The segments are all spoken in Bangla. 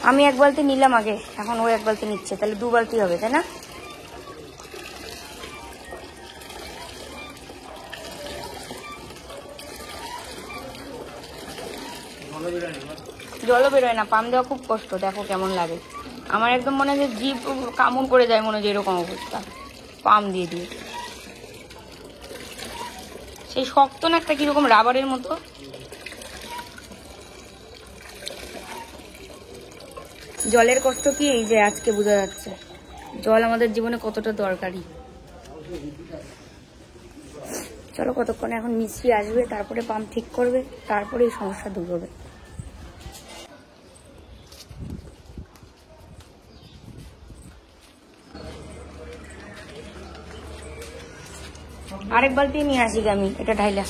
আমি এক বালতি নিলাম আগে, এখন ও এক বালতি নিচ্ছে, তাহলে 2 বালতি হবে, তাই না? জলও বেরোয় না, পাম দেওয়া খুব কষ্ট। দেখো কেমন লাগে, আমার একদম মনে হয় যে জিভ কামড় করে যায়, মনে হয় যে এরকম অবস্থা পাম দিয়ে দিয়ে। সেই শক্ত না একটা কিরকম রাবারের মতো। জলের কষ্ট কি এই যে আজকে বোঝা যাচ্ছে, জল আমাদের জীবনে কতটা দরকারি। চলো কতক্ষণে এখন মিস্ত্রি আসবে, তারপরে পাম্প ঠিক করবে, তারপরে এই সমস্যা দূর হবে। আরেক বালতি নিয়ে আসি আমি, এটা ঢাইলা।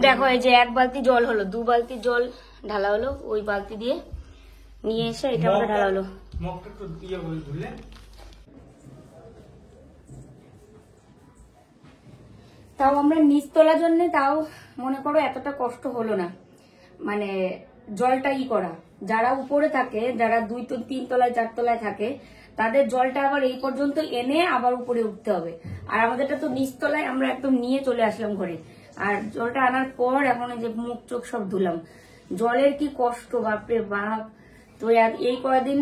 দেখো এই যে 1 বালতি জল হলো, 2 বালতি জল ঢালা হলো, ওই বালতি দিয়ে নিয়ে এসে এটা মধ্যে ঢালা হলো। তাও আমরা নিচ তোলার জন্য তাও মনে করো এতটা কষ্ট হলো না, মানে জলটা করা। যারা উপরে থাকে, যারা 2 3 তলায় 4 তলায় থাকে, তাদের জলটা আবার এই পর্যন্ত এনে আবার উপরে উঠতে হবে। আর আমাদেরটা তো নিচ তলায়, আমরা একদম নিয়ে চলে আসলাম ঘরে। আর জলটা আনার পর এখন যে মুখ চোখ সব ধুলাম, জলের কি কষ্ট, বাপরে বাপ। তো এই কয়দিন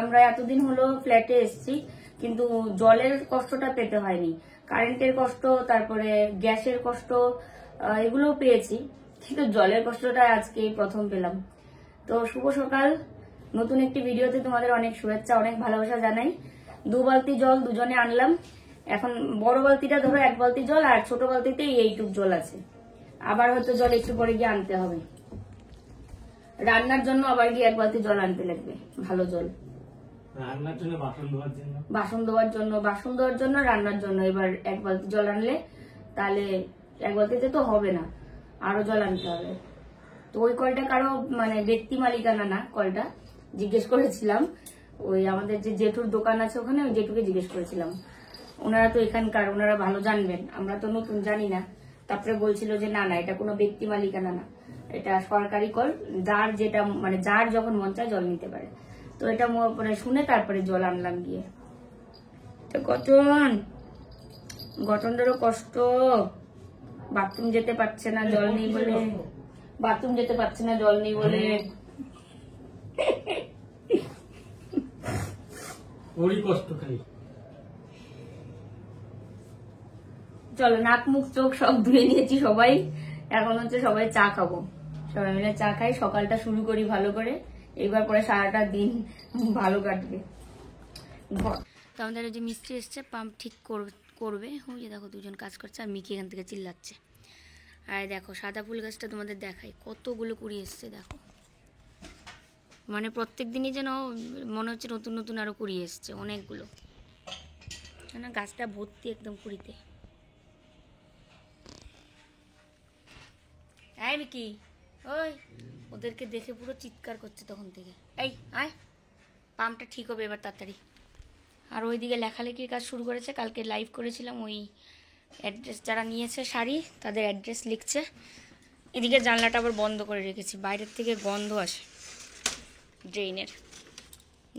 আমরা এতদিন হলো ফ্ল্যাটে এসেছি, কিন্তু জলের কষ্টটা পেতে হয়নি। কারেন্টের কষ্ট, তারপরে গ্যাসের কষ্ট, এগুলো পেয়েছি, কিন্তু জলের কষ্টটা আজকে প্রথম পেলাম। তো শুভ সকাল, নতুন একটি ভিডিওতে তোমাদের অনেক শুভেচ্ছা, অনেক ভালোবাসা জানাই। 2 বালতি জল দুজনে আনলাম। এখন বড় বালতিটা ধরো 1 বালতি জল, আর ছোট বালতিতে এইটুক জল আছে। আবার হয়তো জল একটু পরে গিয়ে আনতে হবে। রান্নার জন্য আবার গিয়ে 1 বালতি জল আনতে লাগবে, ভালো জল। রান্নার জন্য, বাসন ধোয়ার জন্য, বাসন ধোয়ার জন্য, রান্নার জন্য এবার 1 বালতি জল আনলে তাহলে 1 বালতিতে তো হবে না, আরো জল আনতে হবে। তো ওই কলটা কারো মানে ব্যক্তি মালিকানা না, কলটা জিজ্ঞেস করেছিলাম, ওই আমাদের যে জেঠুর দোকান আছে ওখানে, ওই জেঠুকে জিজ্ঞেস করেছিলাম। ওনারা তো এখানকার, ওনারা ভালো জানবেন, আমরা তো নতুন জানি না। তারপরে বলছিল যে না না, এটা কোনো ব্যক্তি মালিকানা না, এটা সরকারি কল, যার যেটা মানে যার যখন মন চায় জল নিতে পারে। তো এটা মানে শুনে তারপরে জল আনলাম গিয়ে। তো গঠনটারও কষ্ট, বাথরুম যেতে পারছে না জল নেই বলে, বাথরুম যেতে পারছে না জল নেই বলে। ওরই কষ্ট খাই। চলো নাক মুখ চোখ সব ধুয়ে নিয়েছি সবাই, এখন হচ্ছে সবাই চা খাবো, সবাই মিলে চা খাই, সকালটা শুরু করি ভালো করে, এবার পরে সারাটা দিন ভালো কাটবে। তো আমাদের যে মিস্ত্রি এসছে পাম্প ঠিক করবে, ওই যে দেখো দুজন কাজ করছে, আর মিকি এখান থেকে চিল্লাচ্ছে। আর দেখো সাদা ফুল গাছটা তোমাদের দেখাই, কতগুলো কুড়ি এসছে দেখো, মানে প্রত্যেক দিনই যেন মনে হচ্ছে নতুন নতুন আরো কুড়ি এসছে, অনেকগুলো, না গাছটা ভর্তি একদম কুড়িতে। এই মিকি, ওই ওদেরকে দেখে পুরো চিৎকার করছে তখন থেকে, এই আয়, পাম্পটা ঠিক হবে এবার তাড়াতাড়ি। আর ওইদিকে লেখালেখির কাজ শুরু করেছে, কালকে লাইভ করেছিলাম, ওই অ্যাড্রেস যারা নিয়েছে শাড়ি তাদের অ্যাড্রেস লিখছে। এদিকে জানলাটা আবার বন্ধ করে রেখেছি, বাইরের থেকে গন্ধ আসে ড্রেনের।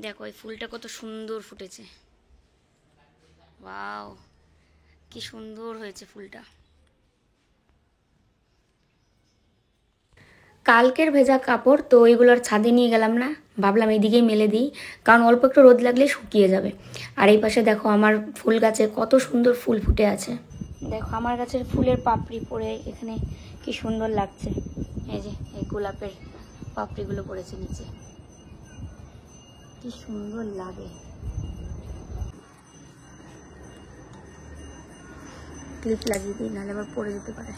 দেখো এই ফুলটা কত সুন্দর ফুটেছে, ওয়াও কি সুন্দর হয়েছে ফুলটা। কালকের ভেজা কাপড় তো ওইগুলোর ছাদে নিয়ে গেলাম না, ভাবলাম এইদিকেই মেলে দিই, কারণ অল্প একটু রোদ লাগলে শুকিয়ে যাবে। আর এই পাশে দেখো আমার ফুল গাছে কত সুন্দর ফুল ফুটে আছে, দেখো আমার গাছের ফুলের পাপড়ি পড়ে এখানে কি সুন্দর লাগছে। এই যে এই গোলাপের পাপড়িগুলো পড়েছে নিচে, কি সুন্দর লাগে। ক্লিপ লাগিয়ে দিই, নাহলে আবার পড়ে যেতে পারে।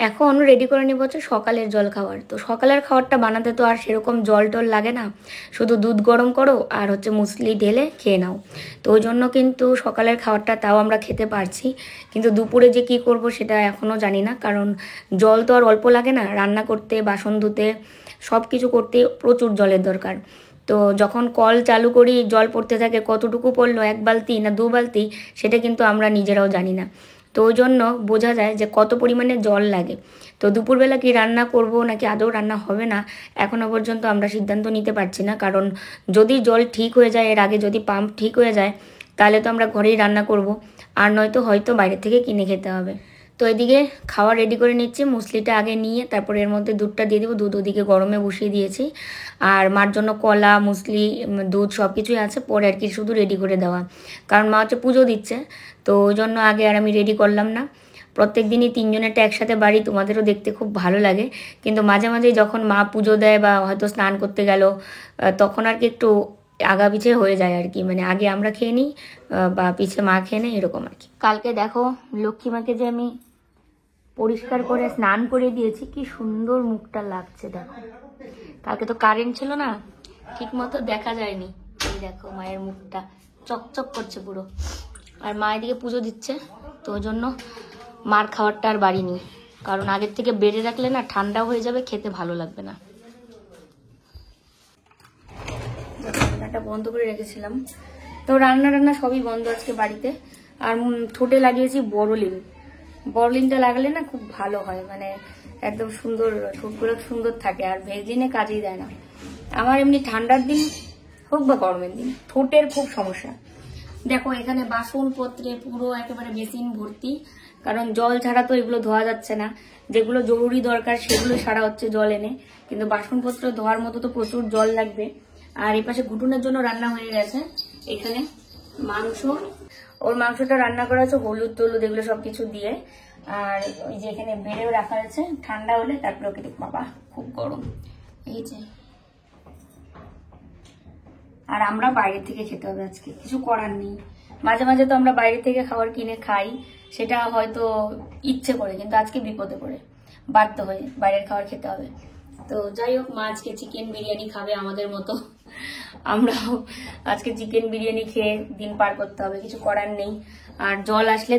এখন রেডি করে নিব হচ্ছে সকালের জল খাবার। তো সকালের খাবারটা বানাতে তো আর সেরকম জল টল লাগে না, শুধু দুধ গরম করো আর হচ্ছে মুসলি ঢেলে খেয়ে নাও। তো ওই জন্য কিন্তু সকালের খাবারটা তাও আমরা খেতে পারছি, কিন্তু দুপুরে যে কি করব সেটা এখনও জানি না, কারণ জল তো আর অল্প লাগে না, রান্না করতে, বাসন ধুতে, সব কিছু করতে প্রচুর জলের দরকার। তো যখন কল চালু করি জল পড়তে থাকে, কতটুকু পড়লো, 1 বালতি না 2 বালতি, সেটা কিন্তু আমরা নিজেরাও জানি না। তো ওই জন্য বোঝা যায় যে কত পরিমাণে জল লাগে। তো দুপুরবেলা কি রান্না করব নাকি আদৌ রান্না হবে না, এখনও পর্যন্ত আমরা সিদ্ধান্ত নিতে পারছি না। কারণ যদি জল ঠিক হয়ে যায়, এর আগে যদি পাম্প ঠিক হয়ে যায়, তাহলে তো আমরা ঘরেই রান্না করব, আর নয়তো হয়তো বাইরে থেকে কিনে খেতে হবে। তো এদিকে খাওয়া রেডি করে নিচ্ছি, মুসলিটা আগে নিয়ে তারপরে এর মধ্যে দুধটা দিয়ে দেবো। দুধ ওদিকে গরমে বসিয়ে দিয়েছি, আর মার জন্য কলা, মুসলি, দুধ সব কিছুই আছে, পরে আর কি শুধু রেডি করে দেওয়া, কারণ মা হচ্ছে পুজো দিচ্ছে। তো ওই জন্য আগে আর আমি রেডি করলাম না। প্রত্যেক দিনই 3 জনেরটা একসাথে বাড়ি, তোমাদেরও দেখতে খুব ভালো লাগে, কিন্তু মাঝে মাঝে যখন মা পুজো দেয় বা হয়তো স্নান করতে গেল, তখন আর কি একটু আগা পিছে হয়ে যায় আর কি, মানে আগে আমরা খেয়ে নিই বা পিছে মা খেয়ে নেই, এরকম আর কি। কালকে দেখো লক্ষ্মী মাকে যে আমি পরিষ্কার করে স্নান করে দিয়েছি, কি সুন্দর মুখটা লাগছে দেখো। কালকে তো কারেন্ট ছিল না, ঠিক মতো দেখা যায়নি। এই দেখো মায়ের মুখটা চকচক করছে পুরো। আর মা এদিকে পুজো দিচ্ছে, তো ওই জন্য মার খাবারটা আর বাড়িনি, কারণ আগের থেকে বেড়ে রাখলে না ঠান্ডা হয়ে যাবে, খেতে ভালো লাগবে না। রান্নাটা বন্ধ করে রেখেছিলাম, তো রান্না সবই বন্ধ আজকে বাড়িতে। আর ঠোঁটে লাগিয়েছি বড়লিন। বড়লিনটা লাগালে না খুব ভালো হয়, মানে একদম সুন্দর, ঠোঁটগুলো সুন্দর থাকে, আর ভেজিনে কাজেই দেয় না। আমার এমনি ঠান্ডার দিন হোক বা গরমের দিন ঠোঁটের খুব সমস্যা। দেখো এখানে বাসনপত্রে পুরো একেবারে বেসিন ভর্তি, কারণ জল ছাড়া তো এগুলো ধোয়া যাচ্ছে না। যেগুলো জরুরি দরকার সেগুলো সারা হচ্ছে জল এনে, কিন্তু বাসনপত্র ধোয়ার মতো তো প্রচুর জল লাগবে। আর এই পাশে ঘুটুনের জন্য রান্না হয়ে গেছে। এখানে মাংস, ওর মাংসটা রান্না করা আছে হলুদ টলুদ এগুলো সবকিছু দিয়ে। আর ওই যে এখানে বেড়েও রাখা আছে, ঠান্ডা হলে তারপরে ওকে বাবা খুব গরম এই যে। আর আমরা বাইরে থেকে খেতে হবে আজকে, কিছু করার নেই। মাঝে মাঝে তো আমরা বাইরে থেকে খাবার কিনে খাই, সেটা হয়তো ইচ্ছে করে, কিন্তু আজকে বিপদে পড়ে বাধ্য হয়ে বাইরের খাবার খেতে হবে। তো যাই হোক, মা আজকে চিকেন বিরিয়ানি খাবে আমাদের মতো, আমরাও আজকে চিকেন বিরিয়ানি খেয়ে দিন পার করতে হবে, কিছু করার নেই। আর জল আসলে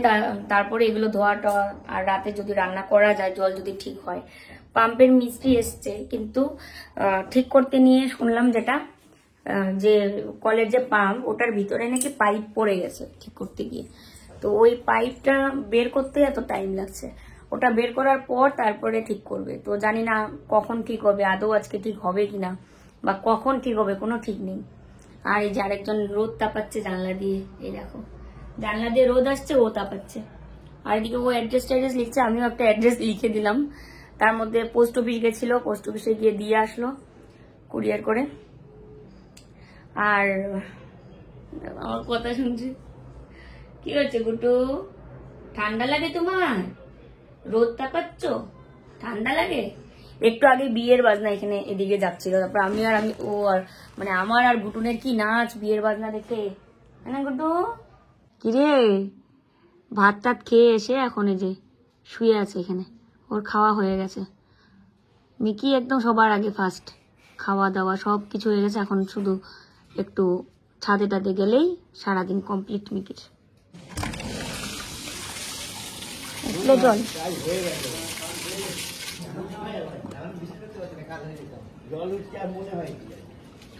তারপরে এগুলো ধোয়া টোয়া, আর রাতে যদি রান্না করা যায়, জল যদি ঠিক হয়। পাম্পের মিস্ত্রি এসছে, কিন্তু ঠিক করতে নিয়ে শুনলাম যেটা, যে কলের যে পাম্প ওটার ভিতরে নাকি পাইপ পড়ে গেছে ঠিক করতে গিয়ে। তো ওই পাইপটা বের করতে এত টাইম লাগছে, ওটা বের করার পর তারপরে ঠিক করবে। তো জানি না কখন ঠিক হবে, আদৌ আজকে ঠিক হবে কিনা, বা কখন ঠিক হবে কোনো ঠিক নেই। আর এই যে আরেকজন রোদ তাপাচ্ছে জানলা দিয়ে, এই দেখো জানলা দিয়ে রোদ আসছে, ও তাপাচ্ছে। আর এদিকে ও অ্যাড্রেস ট্যাড্রেস লিখছে, আমিও একটা অ্যাড্রেস লিখে দিলাম। তার মধ্যে পোস্ট অফিস গেছিল, পোস্ট অফিসে গিয়ে দিয়ে আসলো কুরিয়ার করে। আর আমার কথা শুনছি, কি হচ্ছে গুটু? ঠান্ডা লাগে তোমার? রোদ তাপাচ্ছ, ঠান্ডা লাগে? একটু আগে বিয়ের বাজনা এখানে এদিকে যাচ্ছিল, তারপর আমি ও আর মানে আমার আর গুটুনের কি নাচ বিয়ের বাজনা দেখে। না গুটু কিরে, ভাত টাত খেয়ে এসে এখন এই যে শুয়ে আছে এখানে, ওর খাওয়া হয়ে গেছে। মিকি একদম সবার আগে ফার্স্ট, খাওয়া দাওয়া সব কিছু হয়ে গেছে, এখন শুধু একটু ছাদে টাদে গেলেই সারাদিন কমপ্লিট মিকির। জল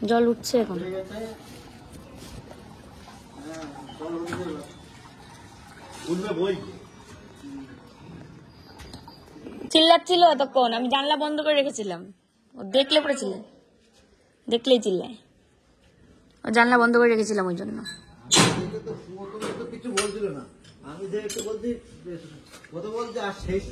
জল উঠছে এখন। চিল্লাচ্ছিল এতক্ষণ, আমি জানলা বন্ধ করে রেখেছিলাম, ও দেখলে পরে চিল্লায়, দেখলেই চিল্লায়, ও জানলা বন্ধ করে রেখেছিলাম ওই জন্য। কিছু বলছিল না, আমি যে একটু বলছি কথা বলতে আর শেষ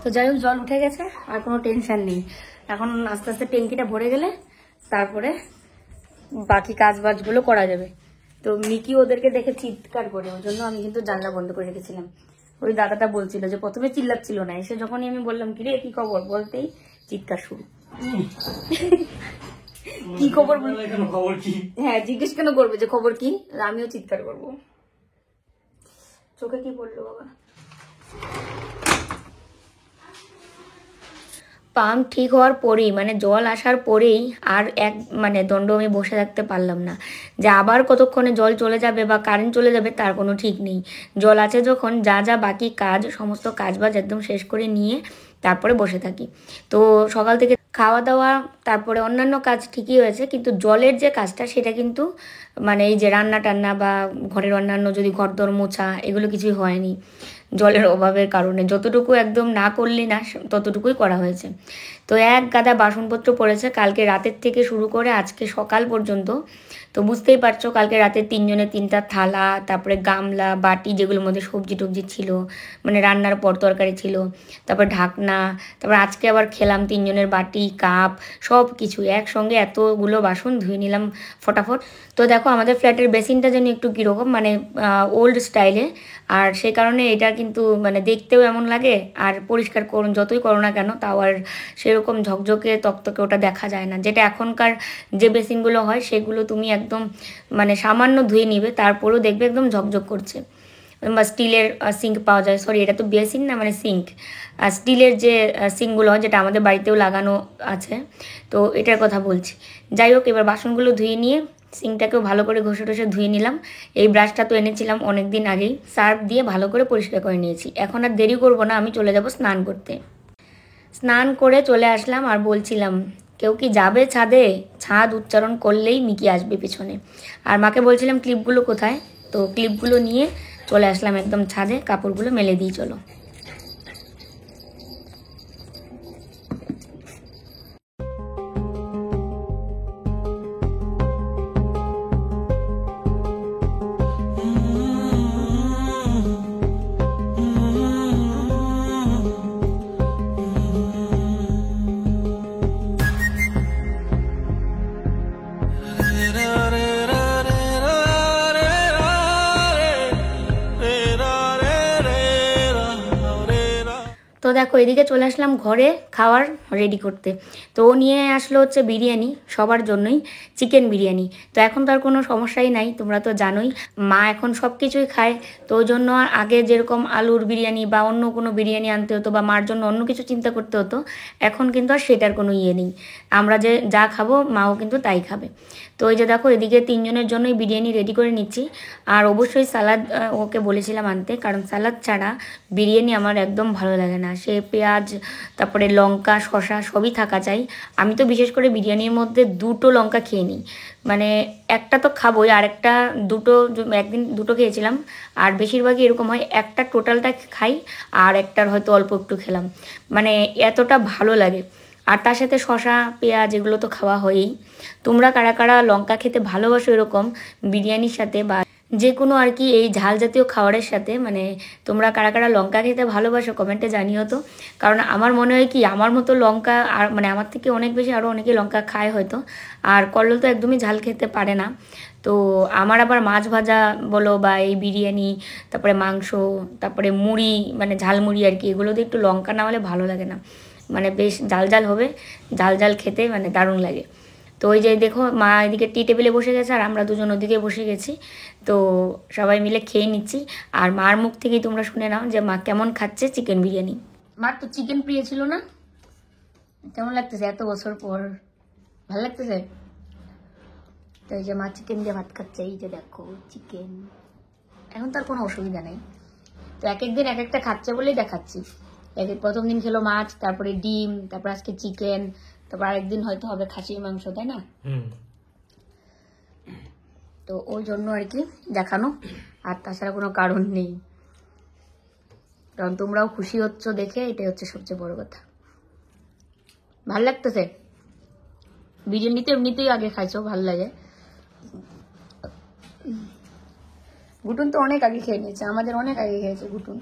তো যাই হোক, জল উঠে গেছে, আর কোনো টেনশন নেই। এখন আস্তে আস্তে ট্যাঙ্কিটা ভরে গেলে তারপরে বাকি কাজ বাজগুলো করা যাবে। তো মিকি ওদেরকে দেখে চিৎকার করে, ওই জন্য আমি কিন্তু জানলা বন্ধ করে রেখেছিলাম। ওই দাদাটা বলছিল যে প্রথমে চিল্লাচ্ছিল না, এসে যখনই আমি বললাম কিরে কি খবর, বলতেই চিৎকার শুরু। কি খবর বল? কেন খবর কি? হ্যাঁ, জিজ্ঞেস কেন করবে যে খবর কি? আমিও চিৎকার করবো। চোখে কি পড়লো বাবা? পাম্প ঠিক হওয়ার পরেই মানে জল আসার পরেই আর মানে দণ্ড আমি বসে থাকতে পারলাম না, যে আবার কতক্ষণে জল চলে যাবে বা কারেন্ট চলে যাবে তার কোনো ঠিক নেই। জল আছে যখন যা যা বাকি কাজ সমস্ত কাজবাজ একদম শেষ করে নিয়ে তারপরে বসে থাকি। তো সকাল থেকে খাওয়া দাওয়া তারপরে অন্যান্য কাজ ঠিকই হয়েছে, কিন্তু জলের যে কাজটা সেটা কিন্তু মানে এই যে রান্না টান্না বা ঘরের অন্যান্য যদি ঘরদোর মোছা এগুলো কিছুই হয়নি জলের অভাবের কারণে। যতটুকু একদম না করলি না ততটুকুই করা হয়েছে। তো এক গাদা বাসনপত্র পড়েছে কালকে রাতের থেকে শুরু করে আজকে সকাল পর্যন্ত। তো বুঝতেই পারছো কালকে রাতে 3 জনে 3টা থালা, তারপরে গামলা বাটি যেগুলোর মধ্যে সবজি টবজি ছিল, মানে রান্নার পর তরকারি ছিল, তারপর ঢাকনা, তারপর আজকে আবার খেলাম 3 জনের বাটি কাপ সব কিছু একসঙ্গে এতগুলো বাসন ধুয়ে নিলাম ফটাফট। তো দেখো আমাদের ফ্ল্যাটের বেসিনটা যেন একটু কীরকম মানে ওল্ড স্টাইলে, আর সেই কারণে এটা কিন্তু মানে দেখতেও এমন লাগে, আর পরিষ্কার করুন যতই করো না কেন তাও আর সেরকম ঝকঝকে তকতকে ওটা দেখা যায় না। যেটা এখনকার যে বেসিনগুলো হয় সেগুলো তুমি একদম মানে সামান্য ধুয়ে নিবে তারপরেও দেখবে একদম ঝকঝক করছে। বা স্টিলের সিঙ্ক পাওয়া যায়, সরি এটা তো বেসিন না মানে সিঙ্ক, স্টিলের যে সিঙ্কগুলো হয় যেটা আমাদের বাড়িতেও লাগানো আছে, তো এটার কথা বলছি। যাই হোক, এবার বাসনগুলো ধুয়ে নিয়ে সিঙ্কটাকেও ভালো করে ঘষে টষে ধুয়ে নিলাম। এই ব্রাশটা তো এনেছিলাম অনেক দিন আগেই, সার্ফ দিয়ে ভালো করে পরিষ্কার করে নিয়েছি। এখন আর দেরি করবো না, আমি চলে যাব স্নান করতে। স্নান করে চলে আসলাম আর বলছিলাম কেউ কি যাবে ছাদে? ছাদ উচ্চারণ করলেই মিকি আসবে পিছনে। আর মাকে বলছিলাম ক্লিপগুলো কোথায়, তো ক্লিপগুলো নিয়ে চলে আসলাম একদম ছাদে, কাপড়গুলো মেলে দিই চলো। তো দেখো এদিকে চলে আসলাম ঘরে খাওয়ার রেডি করতে। তো ও নিয়ে আসলো হচ্ছে বিরিয়ানি, সবার জন্যই চিকেন বিরিয়ানি। তো এখন তো আর কোনো সমস্যাই নাই, তোমরা তো জানোই মা এখন সব কিছুই খায়। তো ওই জন্য আর আগে যেরকম আলুর বিরিয়ানি বা অন্য কোনো বিরিয়ানি আনতে হতো বা মার জন্য অন্য কিছু চিন্তা করতে হতো, এখন কিন্তু আর সেটার কোনো ইয়ে নেই। আমরা যে যা খাবো মাও কিন্তু তাই খাবে। তো ওই যে দেখো এদিকে 3 জনের জন্যই বিরিয়ানি রেডি করে নিচ্ছি। আর অবশ্যই সালাদ ওকে বলেছিলাম আনতে, কারণ সালাদ ছাড়া বিরিয়ানি আমার একদম ভালো লাগে না। সে পেঁয়াজ তারপরে লঙ্কা শসা সবই থাকা চাই। আমি তো বিশেষ করে বিরিয়ানির মধ্যে 2টো লঙ্কা খেয়ে নিই, মানে একটা তো খাবোই, আর একটা একদিন 2টো খেয়েছিলাম। আর বেশিরভাগই এরকম হয় একটা টোটালটা খাই আর একটার হয়তো অল্প একটু খেলাম, মানে এতটা ভালো লাগে। আর তার সাথে শসা পেঁয়াজ এগুলো তো খাওয়া হয়ই। তোমরা কারা কারা লঙ্কা খেতে ভালোবাসো এরকম বিরিয়ানির সাথে বা যে কোনো আর কি এই ঝাল জাতীয় খাবারের সাথে, মানে তোমরা কারা কারা লঙ্কা খেতে ভালোবাসো কমেন্টে জানিও তো। কারণ আমার মনে হয় কি আমার মতো লঙ্কা আর মানে আমার থেকে অনেক বেশি আরও অনেকে লঙ্কা খায় হয়তো। আর কল্লোল তো একদমই ঝাল খেতে পারে না। তো আমার আবার মাছ ভাজা বলো বা এই বিরিয়ানি তারপরে মাংস তারপরে মুড়ি মানে ঝালমুড়ি আর কি, এগুলোতে একটু লঙ্কা না হলে ভালো লাগে না। মানে বেশ ঝাল ঝাল হবে, ঝাল ঝাল খেতে মানে দারুণ লাগে। তো ওই যে দেখো মা এদিকে টি টেবিলে বসে গেছে আর আমরা দুজন ওদিকে বসে গেছি। তো সবাই মিলে খেয়ে নিচ্ছি। আর মার মুখ থেকেই তোমরা শুনে নাও যে মা কেমন খাচ্ছে চিকেন বিরিয়ানি। মার তো চিকেন প্রিয় ছিল না? কেমন লাগতেছে এত বছর পর? ভালো লাগতেছে? তো এই যে মা চিকেন দিয়ে ভাত খাচ্ছে, এই যে দেখো চিকেন। এখন তার কোনো অসুবিধা নেই, তো এক একদিন এক একটা খাচ্ছে বলেই দেখাচ্ছি। প্রথম দিন খেলো মাছ, তারপরে ডিম, তারপর আজকে চিকেন, তারপর আরেকদিন হয়তো হবে খাসির মাংস, তাই না? তো ওই জন্য আর কি দেখানো, আর তাছাড়া কোনো কারণ নেই। কারণ তোমরাও খুশি হচ্ছ দেখে, এটাই হচ্ছে সবচেয়ে বড় কথা। ভাল লাগতেছে? বিরিয়ানি তো এমনিতেই আগে খাইছো, ভাল লাগে। ঘুটুন তো অনেক আগে খেয়ে নিয়েছে, আমাদের অনেক আগে খেয়েছে ঘুটুন।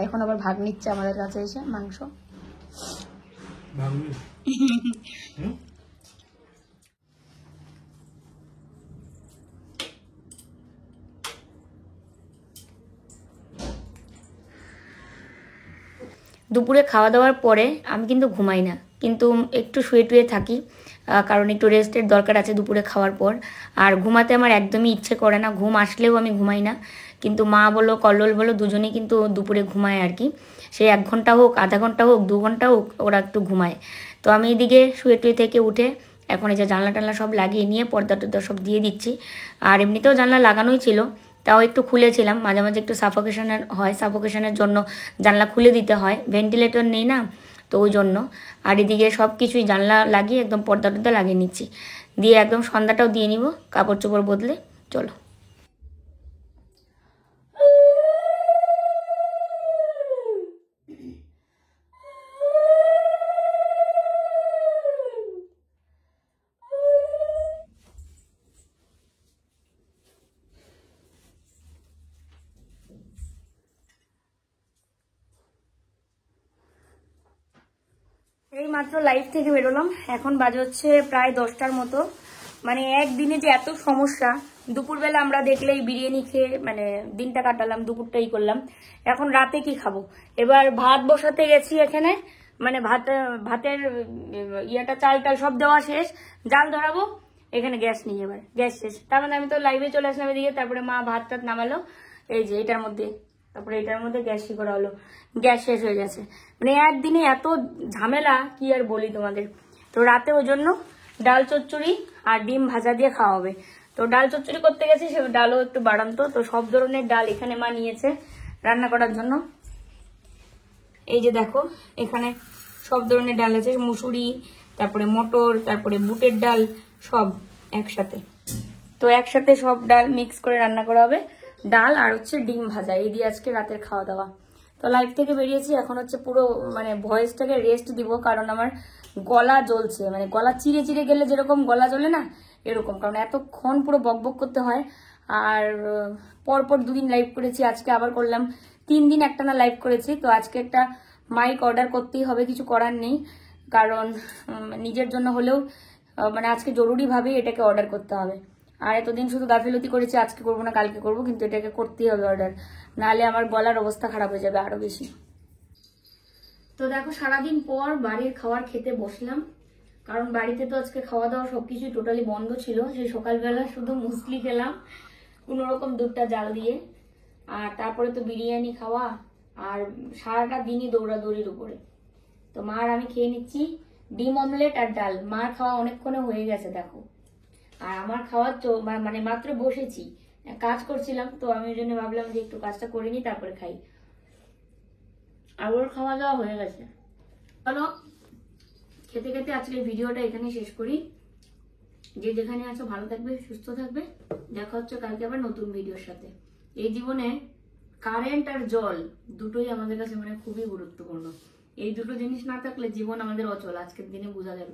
এখন আবার ভাগ নিচ্ছে আমাদের কাছে এসে মাংস। দুপুরে খাওয়া দাওয়ার পরে আমি কিন্তু ঘুমাই না, কিন্তু একটু শুয়ে টুয়ে থাকি, কারণ একটু রেস্টের দরকার আছে দুপুরে খাওয়ার পর। আর ঘুমাতে আমার একদমই ইচ্ছে করে না, ঘুম আসলেও আমি ঘুমাই না। কিন্তু মা বলো কল্লোল বলো দুজনেই কিন্তু দুপুরে ঘুমায় আর কি। সে 1 ঘন্টা হোক, আধা ঘন্টা হোক, 2 ঘন্টা হোক, ওরা একটু ঘুমায়। তো আমি এদিকে শুয়ে টুয়ে থেকে উঠে এখন এই যে জানলা টানলা সব লাগিয়ে নিয়ে পর্দা টর্দা সব দিয়ে দিচ্ছি। আর এমনিতেও জানলা লাগানোই ছিল, তাও একটু খুলেছিলাম। মাঝে মাঝে একটু সাফোকেশনের হয়, সাফোকেশনের জন্য জানলা খুলে দিতে হয়, ভেন্টিলেটর নেই না, তো ওই জন্য। আর এদিকে সব কিছুই জানলা লাগিয়ে একদম পর্দা টর্দা লাগিয়ে নিচ্ছি, দিয়ে একদম সন্ধ্যাটাও দিয়ে নিব কাপড় চোপড় বদলে। চলো। এই মাত্র লাইভ থেকে বেরোলাম, এখন বাজে হচ্ছে প্রায় 10টার মতো। মানে একদিনে যে এত সমস্যা, দুপুরবেলা আমরা দেখলেই বিরিয়ানি খেয়ে মানে দিনটা কাটালাম, দুপুরটাই করলাম। এখন রাতে কি খাবো? এবার ভাত বসাতে গেছি এখানে, মানে ভাতের ইয়াটা চাল টাল সব দেওয়া শেষ, জাল ধরাবো, এখানে গ্যাস নেই, এবার গ্যাস শেষ। তার মানে আমি তো লাইভে চলে আসলাম এদিকে। তারপরে মা ভাত টাত নামালো এই যে এটার মধ্যে, তারপরে এটার মধ্যে গ্যাস করা হলো, গ্যাস শেষ হয়ে গেছে। মানে একদিনে এত ঝামেলা কি আর বলি তোমাদের। তো রাতে ওই জন্য ডাল চচ্চড়ি আর ডিম ভাজা দিয়ে খাওয়া হবে। তো ডাল চচ্চড়ি করতে গেছি, সে ডালও একটু বাড়ান্ত, তো সব ধরনের ডাল এখানে মা নিয়েছে রান্না করার জন্য। এই যে দেখো এখানে সব ধরনের ডাল আছে, মুসুরি, তারপরে মটর, তারপরে বুটের ডাল, সব একসাথে। তো একসাথে সব ডাল মিক্স করে রান্না করা হবে, ডাল আর হচ্ছে ডিম ভাজা, এই দিয়ে আজকে রাতের খাওয়া দাওয়া। তো লাইভ থেকে বেরিয়েছি, এখন হচ্ছে পুরো মানে ভয়েসটাকে রেস্ট দিব, কারণ আমার গলা জ্বলছে, মানে গলা চিরে চিরে গেলে যেরকম গলা জ্বলে না, এরকম। কারণ এতক্ষণ পুরো বকবক করতে হয়। আর পরপর 2 দিন লাইভ করেছি, আজকে আবার করলাম, 3 দিন একটানা লাইভ করেছি। তো আজকে একটা মাইক অর্ডার করতেই হবে, কিছু করার নেই, কারণ নিজের জন্য হলেও মানে আজকে জরুরিভাবে এটাকে অর্ডার করতে হবে। আর এতদিন শুধু গাফিলতি করেছি, আজকে করবো না কালকে করবো, কিন্তু এটাকে করতেই হবে অর্ডার, নাহলে আমার গলার অবস্থা খারাপ হয়ে যাবে আরো বেশি। তো দেখো সারাদিন পর বাড়ির খাবার খেতে বসলাম, কারণ বাড়িতে তো আজকে খাওয়া দাওয়া সবকিছু টোটালি বন্ধ ছিল। সেই সকালবেলা শুধু মুসলি খেলাম কোন রকম দুধটা জাল দিয়ে, আর তারপরে তো বিরিয়ানি খাওয়া, আর সারাটা দিনই দৌড়াদৌড়ির উপরে। তো মার আমি খেয়ে নিচ্ছি ডিম অমলেট আর ডাল, মার খাওয়া অনেকক্ষণে হয়ে গেছে দেখো। আর আমার খাওয়া মানে মাত্র বসেছি, কাজ করছিলাম, তো আমি ওই জন্য ভাবলাম যে একটু কাজটা করে নিই তারপরে খাই। আর ওর খাওয়া দাওয়া হয়ে গেছে। চলো খেতে খেতে আজকের ভিডিওটা এখানে শেষ করি। যে যেখানে আছো ভালো থাকবে, সুস্থ থাকবে, দেখা হচ্ছে কালকে আবার নতুন ভিডিওর সাথে। এই জীবনে কারেন্ট আর জল দুটোই আমাদের কাছে মানে খুবই গুরুত্বপূর্ণ। এই দুটো জিনিস না থাকলে জীবন আমাদের অচল, আজকের দিনে বোঝা গেল।